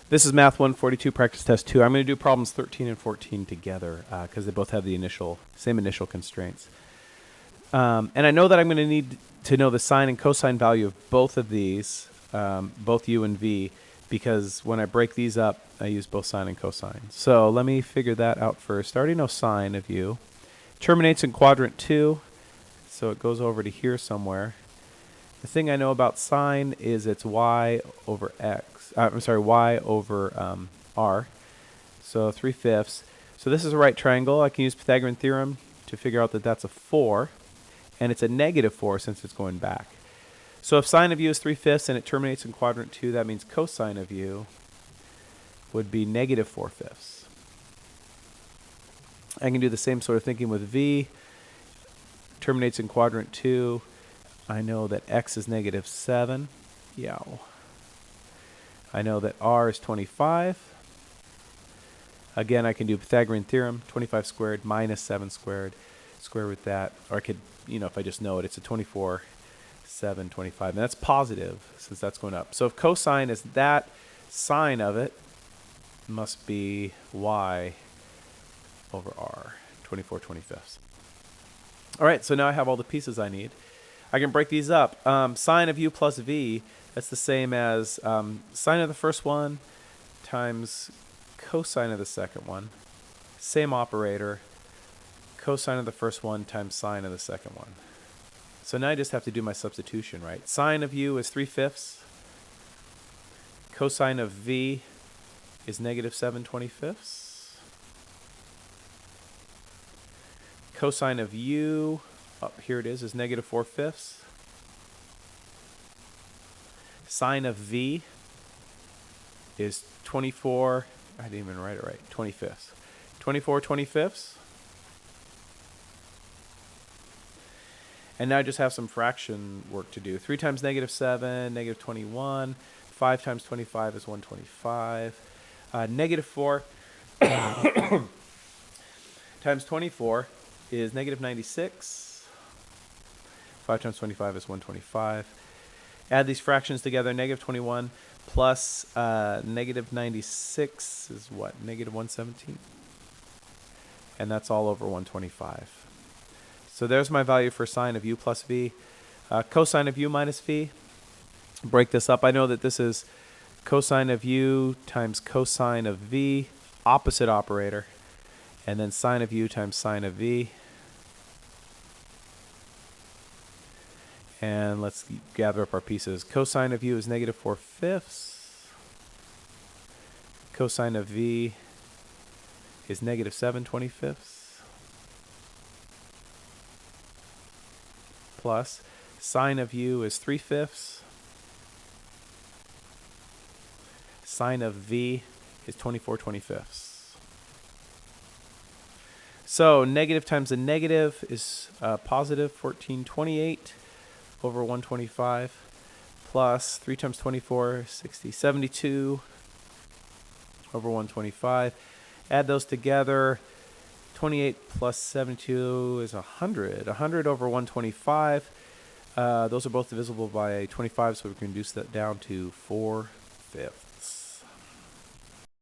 This is Math 142 Practice Test 2. I'm going to do problems 13 and 14 together because they both have the same initial constraints. And I know that I'm going to need to know the sine and cosine value of both of these, both u and v, because when I break these up, I use both sine and cosine. So let me figure that out first. I already know sine of u. Terminates in quadrant 2, so it goes over to here somewhere. The thing I know about sine is it's y over x. Y over r. So 3/5. So this is a right triangle. I can use Pythagorean theorem to figure out that that's a 4. And it's a negative 4 since it's going back. So if sine of u is 3/5 and it terminates in quadrant 2, that means cosine of u would be negative 4/5. I can do the same sort of thinking with v. Terminates in quadrant 2. I know that x is negative 7. Yow. I know that r is 25. Again, I can do Pythagorean theorem, 25 squared minus 7 squared, square root that. Or I could, if I just know it, it's a 24, 7, 25. And that's positive since that's going up. So if cosine is that, sine of it must be y over r, 24 25ths. All right, so now I have all the pieces I need. I can break these up. Sine of u plus v, that's the same as sine of the first one times cosine of the second one. Same operator. Cosine of the first one times sine of the second one. So now I just have to do my substitution, right? Sine of u is 3/5. Cosine of v is negative 7/25. Cosine of u, here it is negative 4/5. Sine of v is 24, I didn't even write it right, 25ths. 24 25ths. And now I just have some fraction work to do. 3 times negative 7, negative 21. 5 times 25 is 125. Negative 4 times 24 is negative 96. 5 times 25 is 125. Add these fractions together. Negative 21 plus negative 96 is what? Negative 117. And that's all over 125. So there's my value for sine of u plus v. Cosine of u minus v. Break this up. I know that this is cosine of u times cosine of v, opposite operator. And then sine of u times sine of v. And let's gather up our pieces. Cosine of u is negative 4/5. Cosine of v is negative 7/25. Plus sine of u is 3/5. Sine of v is 24/25. So negative times a negative is positive 1428 over 125 plus 3 times 24, 60, 72 over 125. Add those together. 28 plus 72 is 100. 100 over 125. Those are both divisible by 25, so we can reduce that down to 4/5.